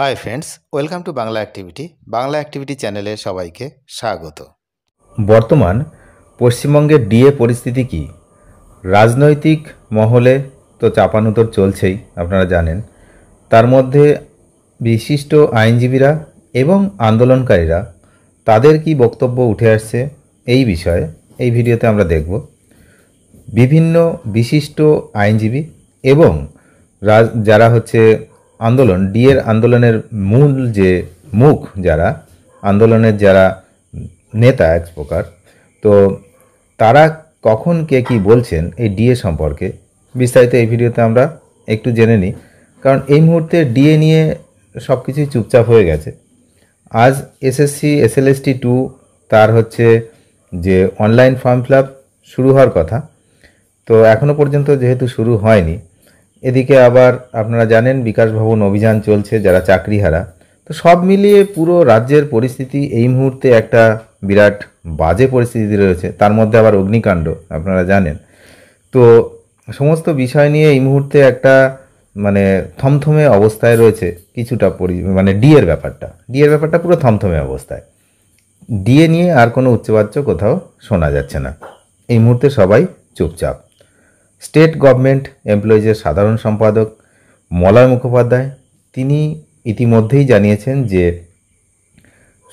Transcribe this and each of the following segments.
Hi friends, welcome to Bangla activity চ্যানেলে সবাইকে স্বাগত। বর্তমান পশ্চিমবঙ্গের ডিএ পরিস্থিতি কি? রাজনৈতিক মহলে তো চাপানুতর চলছেই, আপনারা জানেন। তার মধ্যে বিশিষ্ট আইনজীবীরা এবং আন্দোলনকারীরা তাদের কি বক্তব্য উঠে আসছে এই বিষয়ে এই ভিডিওতে আমরা দেখব। বিভিন্ন বিশিষ্ট আইনজীবী এবং যারা হচ্ছে ডিএর আন্দোলনের মূল যে মুখ, যারা আন্দোলনের যারা নেতা এক প্রকার, তো তারা কখন কে কি বলছেন এই ডিএ সম্পর্কে বিস্তারিত এই ভিডিওতে আমরা একটু জেনে নিই। কারণ এই মুহূর্তে ডিএ নিয়ে সব কিছুই চুপচাপ হয়ে গেছে। আজ এসএসসি এসএলএসটি 2 তার হচ্ছে যে অনলাইন ফর্ম ফিল আপ শুরু হওয়ার কথা, তো এখনও পর্যন্ত যেহেতু শুরু হয়নি, এদিকে আবার আপনারা জানেন বিকাশ ভবন অভিযান চলছে যারা চাকরিহারা, তো সব মিলিয়ে পুরো রাজ্যের পরিস্থিতি এই মুহূর্তে একটা বিরাট বাজে পরিস্থিতি রয়েছে। তার মধ্যে আবার অগ্নিকাণ্ড আপনারা জানেন। তো সমস্ত বিষয় নিয়ে এই মুহূর্তে একটা থমথমে অবস্থায় রয়েছে কিছুটা ডিএর ব্যাপারটা পুরো থমথমে অবস্থায়। ডিএ নিয়ে আর কোনো উচ্চবাচ্য কোথাও শোনা যাচ্ছে না, এই মুহূর্তে সবাই চুপচাপ। স্টেট গভর্নমেন্ট এমপ্লয়িজের সাধারণ সম্পাদক মলয় মুখোপাধ্যায় তিনি ইতিমধ্যেই জানিয়েছেন যে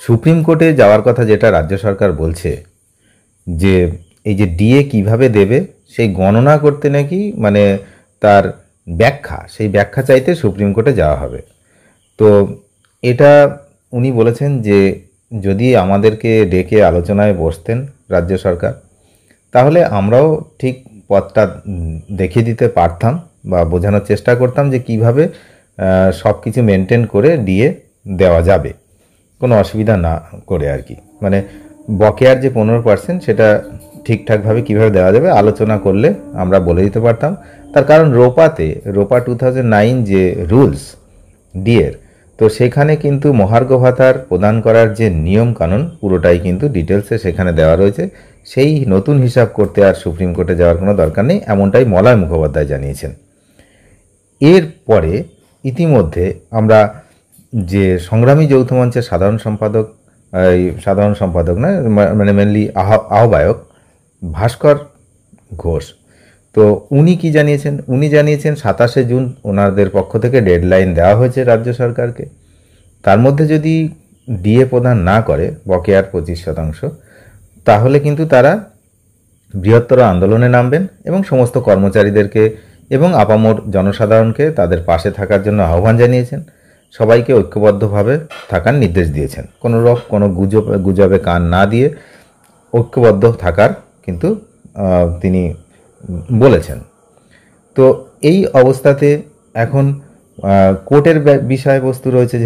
সুপ্রিম কোর্টে যাওয়ার কথা যেটা রাজ্য সরকার বলছে, যে এই যে ডিএ কিভাবে দেবে সেই গণনা করতে নাকি তার সেই ব্যাখ্যা চাইতে সুপ্রিম কোর্টে যাওয়া হবে। তো এটা উনি বলেছেন যে যদি আমাদেরকে ডেকে আলোচনায় বসতেন রাজ্য সরকার, তাহলে আমরাও ঠিক পথটা দেখিয়ে দিতে পারতাম বা বোঝানোর চেষ্টা করতাম যে কিভাবে সব কিছু মেনটেন করে ডিএ দেওয়া যাবে, কোনো অসুবিধা না করে আর কি। বকেয়ার যে 15% সেটা ঠিকঠাকভাবে কিভাবে দেওয়া যাবে আলোচনা করলে আমরা বলে দিতে পারতাম। তার কারণ রোপা 2009 যে রুলস ডিএর, তো সেখানে কিন্তু মহার্ঘ ভাতার প্রদান করার যে নিয়ম কানুন পুরোটাই কিন্তু ডিটেলসে সেখানে দেওয়া রয়েছে। সেই নতুন হিসাব করতে আর সুপ্রিম কোর্টে যাওয়ার কোনো দরকার নেই, এমনটাই মলয় মুখোপাধ্যায় জানিয়েছেন। এরপরে ইতিমধ্যে আমরা যে সংগ্রামী যৌথ মঞ্চের সাধারণ সম্পাদক মেনলি আহ্বায়ক ভাস্কর ঘোষ, তো উনি কি জানিয়েছেন? উনি জানিয়েছেন 27শে জুন ওনাদের পক্ষ থেকে ডেডলাইন দেওয়া হয়েছে রাজ্য সরকারকে। তার মধ্যে যদি ডিএ প্রদান না করে বকেয়ার 25%, তাহলে কিন্তু তারা বৃহত্তর আন্দোলনে নামবেন এবং সমস্ত কর্মচারীদেরকে এবং আপামর জনসাধারণকে তাদের পাশে থাকার জন্য আহ্বান জানিয়েছেন। সবাইকে ঐক্যবদ্ধভাবে থাকার নির্দেশ দিয়েছেন, কোনো গুজবে কান না দিয়ে ঐক্যবদ্ধ থাকার কিন্তু তিনি বলেছেন। তো এই অবস্থাতে এখন কোর্টের বিষয়বস্তু রয়েছে,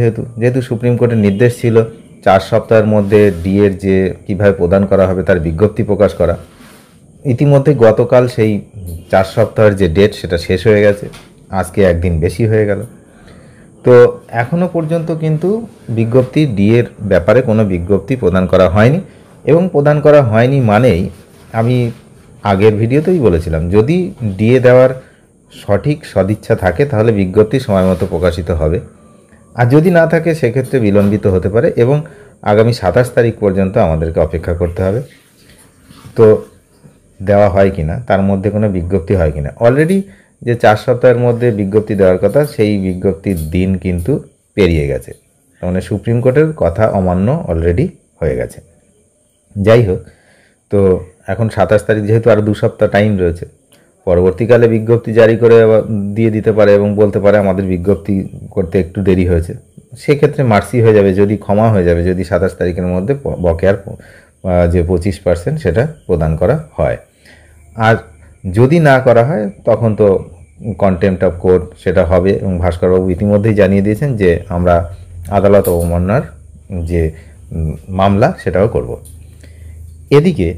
যেহেতু সুপ্রিম কোর্টের নির্দেশ ছিল 4 সপ্তাহের মধ্যে ডিএর যে কীভাবে প্রদান করা হবে তার বিজ্ঞপ্তি প্রকাশ করা। ইতিমধ্যে গতকাল সেই 4 সপ্তাহের যে ডেট সেটা শেষ হয়ে গেছে, আজকে একদিন বেশি হয়ে গেল। তো এখনও পর্যন্ত কিন্তু ডিএর ব্যাপারে কোনো বিজ্ঞপ্তি প্রদান করা হয়নি, এবং প্রদান করা হয়নি মানেই আমি আগের ভিডিওতেই বলেছিলাম, যদি ডিএ দেওয়ার সঠিক সদিচ্ছা থাকে তাহলে বিজ্ঞপ্তি সময় মতো প্রকাশিত হবে, আর যদি না থাকে সেক্ষেত্রে বিলম্বিত হতে পারে এবং আগামী 27 তারিখ পর্যন্ত আমাদেরকে অপেক্ষা করতে হবে। তো দেওয়া হয় কি না, তার মধ্যে কোনো বিজ্ঞপ্তি হয় কি না। অলরেডি যে 4 সপ্তাহের মধ্যে বিজ্ঞপ্তি দেওয়ার কথা, সেই বিজ্ঞপ্তির দিন কিন্তু পেরিয়ে গেছে, সুপ্রিম কোর্টের কথা অমান্য অলরেডি হয়ে গেছে। যাই হোক, তো এখন 27 তারিখ, যেহেতু আরও 2 সপ্তাহ টাইম রয়েছে, পরবর্তীকালে বিজ্ঞপ্তি জারি করে দিয়ে দিতে পারে এবং বলতে পারে আমাদের বিজ্ঞপ্তি করতে একটু দেরি হয়েছে। সেক্ষেত্রে মার্সি হয়ে যাবে, যদি ক্ষমা হয়ে যাবে, যদি 27 তারিখের মধ্যে বকেয়ার যে 25% সেটা প্রদান করা হয়। আর যদি না করা হয় তখন তো কন্টেম্পট অফ কোর্ট সেটা হবে, এবং ভাস্করবাবু ইতিমধ্যেই জানিয়ে দিয়েছেন যে আমরা আদালত অবমাননার যে মামলা সেটাও করব। এদিকে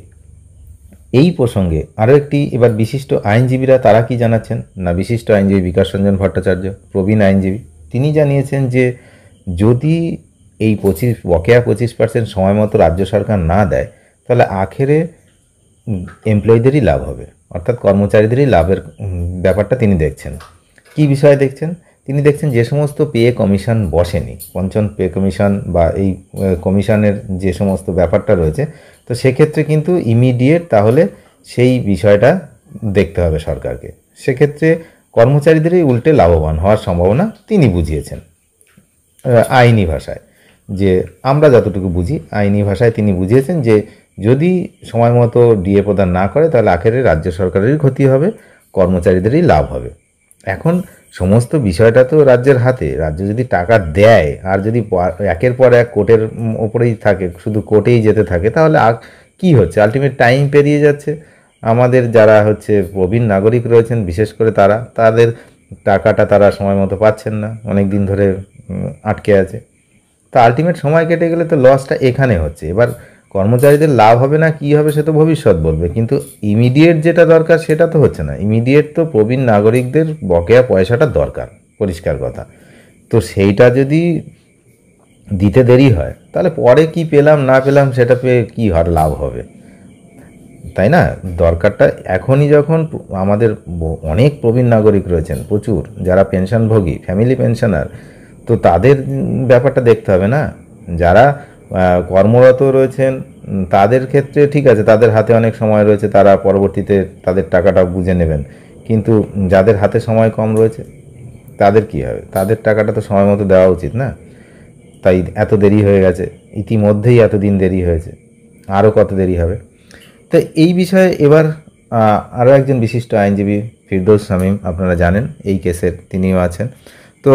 এই প্রসঙ্গে আরও একটি, এবার বিশিষ্ট আইনজীবীরা তারা কি জানাচ্ছেন না, বিশিষ্ট আইনজীবী বিকাশ রঞ্জন ভট্টাচার্য প্রবীণ আইনজীবী, তিনি জানিয়েছেন যে যদি এই বকেয়া 25% সময় মতো রাজ্য সরকার না দেয়, তাহলে আখেরে এমপ্লয়ীদেরই লাভ হবে, অর্থাৎ কর্মচারীদেরই লাভের ব্যাপারটা তিনি দেখছেন। কি বিষয়ে দেখছেন তিনি দেখছেন যে সমস্ত পে কমিশন বসেনি, পঞ্চম পে কমিশন বা এই কমিশনের যে সমস্ত ব্যাপারটা রয়েছে, তো সেক্ষেত্রে কিন্তু ইমিডিয়েট তাহলে সেই বিষয়টা দেখতে হবে সরকারকে। সেক্ষেত্রে কর্মচারীদেরই উল্টে লাভবান হওয়ার সম্ভাবনা তিনি বুঝিয়েছেন আইনি ভাষায়। যে আমরা যতটুকু বুঝি আইনি ভাষায় তিনি বুঝিয়েছেন যে যদি সময় মতো ডিএ প্রদান না করে তাহলে আখেরে রাজ্য সরকারেরই ক্ষতি হবে, কর্মচারীদেরই লাভ হবে। এখন সমস্ত বিষয়টা তো রাজ্যের হাতে, রাজ্য যদি টাকা দেয় আর যদি একের পর এক কোর্টের ওপরেই থাকে, শুধু কোর্টেই যেতে থাকে, তাহলে কি হচ্ছে, আলটিমেট টাইম পেরিয়ে যাচ্ছে। আমাদের যারা হচ্ছে প্রবীণ নাগরিক রয়েছেন বিশেষ করে তাদের টাকাটা তারা সময় মতো পাচ্ছেন না, অনেক দিন ধরে আটকে আছে। তো আলটিমেট সময় কেটে গেলে তো লসটা এখানে হচ্ছে। এবার কর্মচারীদের লাভ হবে না কি হবে সে তো ভবিষ্যৎ বলবে, কিন্তু ইমিডিয়েট যেটা দরকার সেটা তো হচ্ছে না। ইমিডিয়েট তো প্রবীণ নাগরিকদের বকেয়া পয়সাটা দরকার, পরিষ্কার কথা। তো সেইটা যদি দিতে দেরি হয় তাহলে পরে কি পেলাম না পেলাম সেটা পেয়ে কী লাভ হবে, তাই না? দরকারটা এখনই, যখন আমাদের অনেক প্রবীণ নাগরিক রয়েছেন প্রচুর, যারা পেনশনভোগী, ফ্যামিলি পেনশনার, তো তাদের ব্যাপারটা দেখতে হবে না। যারা কর্মরত রয়েছেন তাদের ক্ষেত্রে ঠিক আছে, তাদের হাতে অনেক সময় রয়েছে, তারা পরবর্তীতে তাদের টাকাটা বুঝে নেবেন। কিন্তু যাদের হাতে সময় কম রয়েছে তাদের কি হবে? তাদের টাকাটা তো সময় মতো দেওয়া উচিত না? তাই এত দেরি হয়ে গেছে, ইতিমধ্যেই এতদিন দেরি হয়েছে, আরও কত দেরি হবে। তো এই বিষয়ে এবার আরও একজন বিশিষ্ট আইনজীবী ফিরদৌস শামীম, আপনারা জানেন এই কেসের তিনিও আছেন। তো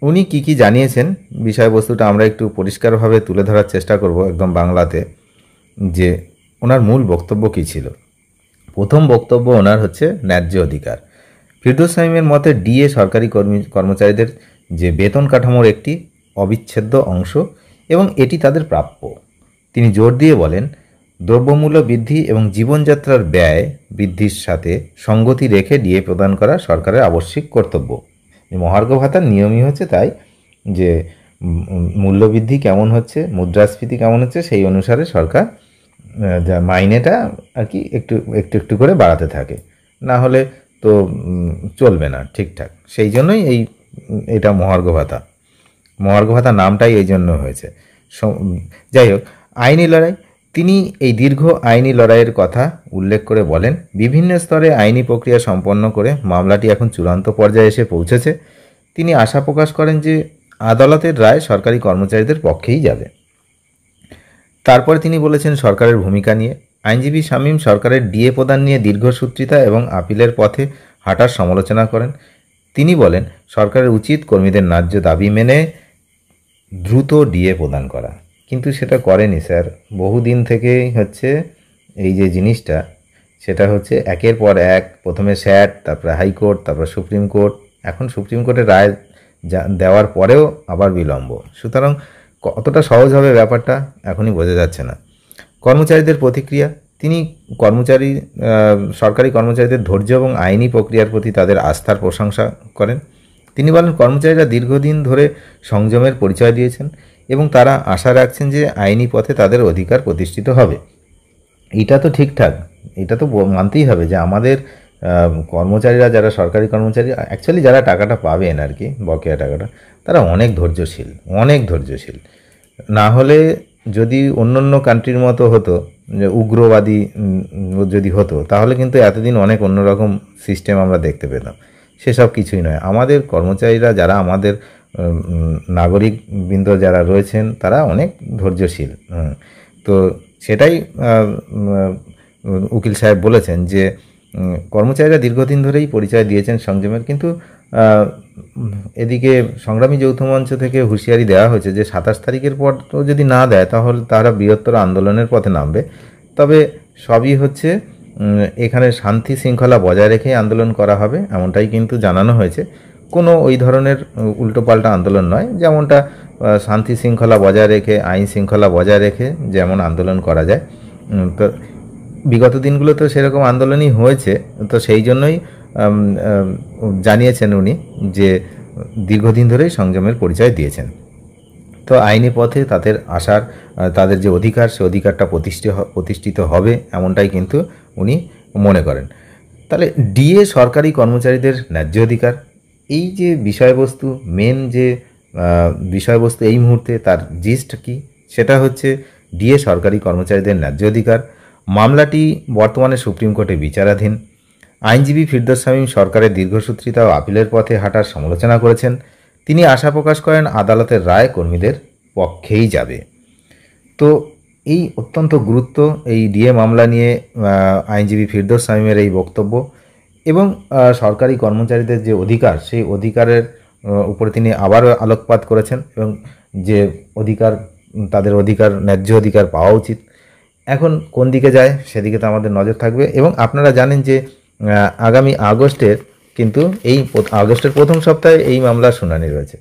উনি কি জানিয়েছেন বিষয়বস্তুটা আমরা একটু পরিষ্কারভাবে তুলে ধরার চেষ্টা করব একদম বাংলাতে, যে ওনার মূল বক্তব্য কী ছিল। প্রথম বক্তব্য ওনার হচ্ছে ন্যায্য অধিকার। ফিরদৌস শামীমের মতে ডিএ সরকারি কর্মচারীদের যে বেতন কাঠামোর একটি অবিচ্ছেদ্য অংশ এবং এটি তাদের প্রাপ্য। তিনি জোর দিয়ে বলেন, দ্রব্যমূল্য বৃদ্ধি এবং জীবনযাত্রার ব্যয় বৃদ্ধির সাথে সঙ্গতি রেখে ডিএ প্রদান করা সরকারের আবশ্যিক কর্তব্য। মহার্ঘ ভাতার নিয়মই হচ্ছে তাই, যে মূল্যবৃদ্ধি কেমন হচ্ছে, মুদ্রাস্ফীতি কেমন হচ্ছে, সেই অনুসারে সরকার যা মাইনেটা আর কি একটু একটু করে বাড়াতে থাকে, না হলে তো চলবে না ঠিকঠাক। সেই জন্যই এটা মহার্ঘ ভাতা নামটাই এই জন্য হয়েছে। যাই হোক, আইনি লড়াই, তিনি এই দীর্ঘ আইনি লড়াইয়ের কথা উল্লেখ করে বলেন, বিভিন্ন স্তরে আইনি প্রক্রিয়া সম্পন্ন করে মামলাটি এখন চূড়ান্ত পর্যায়ে এসে পৌঁছেছে। তিনি আশা প্রকাশ করেন যে আদালতের রায় সরকারি কর্মচারীদের পক্ষেই যাবে। তারপরে তিনি বলেছেন সরকারের ভূমিকা নিয়ে। আইনজীবী শামীম সরকারের ডিএ প্রদান নিয়ে দীর্ঘসূত্রিতা এবং আপিলের পথে হাঁটার সমালোচনা করেন। তিনি বলেন, সরকারের উচিত কর্মীদের ন্যায্য দাবি মেনে দ্রুত ডিএ প্রদান করা, কিন্তু সেটা করেনি স্যার। বহুদিন থেকেই হচ্ছে এই যে জিনিসটা, সেটা হচ্ছে একের পর এক, প্রথমে স্যাট, তারপরে হাইকোর্ট, তারপর সুপ্রিম কোর্ট, এখন সুপ্রিম কোর্টের রায় দেওয়ার পরেও আবার বিলম্ব। সুতরাং কতটা সহজ হবে ব্যাপারটা এখনই বোঝা যাচ্ছে না। কর্মচারীদের প্রতিক্রিয়া, তিনি সরকারি কর্মচারীদের ধৈর্য এবং আইনি প্রক্রিয়ার প্রতি তাদের আস্থার প্রশংসা করেন। তিনি বলেন, কর্মচারীরা দীর্ঘদিন ধরে সংযমের পরিচয় দিয়েছেন এবং তারা আশা রাখছেন যে আইনি পথে তাদের অধিকার প্রতিষ্ঠিত হবে। এটা তো ঠিকঠাক, এটা তো মানতেই হবে যে আমাদের কর্মচারীরা, যারা সরকারি কর্মচারী, অ্যাকচুয়ালি যারা টাকাটা পাবেন আর কি, বকেয়া টাকাটা, তারা অনেক ধৈর্যশীল। না হলে যদি অন্য কান্ট্রির মতো হতো, যে উগ্রবাদী যদি হতো, তাহলে কিন্তু এতদিন অনেক অন্যরকম সিস্টেম আমরা দেখতে পেতাম। সেসব কিছুই নয়। আমাদের কর্মচারীরা, যারা আমাদের নাগরিকবৃন্দ যারা রয়েছেন, তারা অনেক ধৈর্যশীল। তো সেটাই উকিল সাহেব বলেছেন যে কর্মচারীরা দীর্ঘদিন ধরেই পরিচয় দিয়েছেন সংযমের, কিন্তু এদিকে সংগ্রামী যৌথ মঞ্চ থেকে হুঁশিয়ারি দেওয়া হয়েছে যে 27 তারিখের পর তো যদি না দেয় তাহলে তারা বৃহত্তর আন্দোলনের পথে নামবে। তবে সবই হচ্ছে এখানে শান্তি শৃঙ্খলা বজায় রেখে আন্দোলন করা হবে, এমনটাই কিন্তু জানানো হয়েছে। কোনো ওই ধরনের উল্টোপাল্টা আন্দোলন নয়, যেমনটা শান্তি শৃঙ্খলা বজায় রেখে, আইন শৃঙ্খলা বজায় রেখে যেমন আন্দোলন করা যায়। তো বিগত দিনগুলো তো সেরকম আন্দোলনই হয়েছে। তো সেই জন্যই জানিয়েছেন উনি যে দীর্ঘদিন ধরেই সংযমের পরিচয় দিয়েছেন। তো আইনি পথে তাদের যে অধিকার, সে অধিকারটা প্রতিষ্ঠিত হবে, এমনটাই কিন্তু উনি মনে করেন। তাহলে ডিএ সরকারি কর্মচারীদের ন্যায্য অধিকার, এই যে বিষয়বস্তু, মেন যে বিষয়বস্তু এই মুহূর্তে, তার জিস্ট কি, সেটা হচ্ছে ডিএ সরকারি কর্মচারীদের ন্যায্য অধিকার। মামলাটি বর্তমানে সুপ্রিম কোর্টে বিচারাধীন। আইনজীবী ফিরদৌস শামীম সরকারের দীর্ঘসূত্রিতা ও আপিলের পথে হাঁটার সমালোচনা করেছেন। তিনি আশা প্রকাশ করেন আদালতের রায় কর্মীদের পক্ষেই যাবে। তো এই অত্যন্ত গুরুত্ব এই ডিএ মামলা নিয়ে আইনজীবী ফিরদৌস শামীমের এই বক্তব্য এবং সরকারি কর্মচারীদের যে অধিকার, সেই অধিকারের উপরে তিনি আবারও আলোকপাত করেছেন এবং যে অধিকার, তাদের অধিকার, ন্যায্য অধিকার পাওয়া উচিত। এখন কোন দিকে যায় সেদিকে তো আমাদের নজর থাকবে। এবং আপনারা জানেন যে আগামী আগস্টের কিন্তু আগস্টের প্রথম সপ্তাহে এই মামলার শুনানি রয়েছে।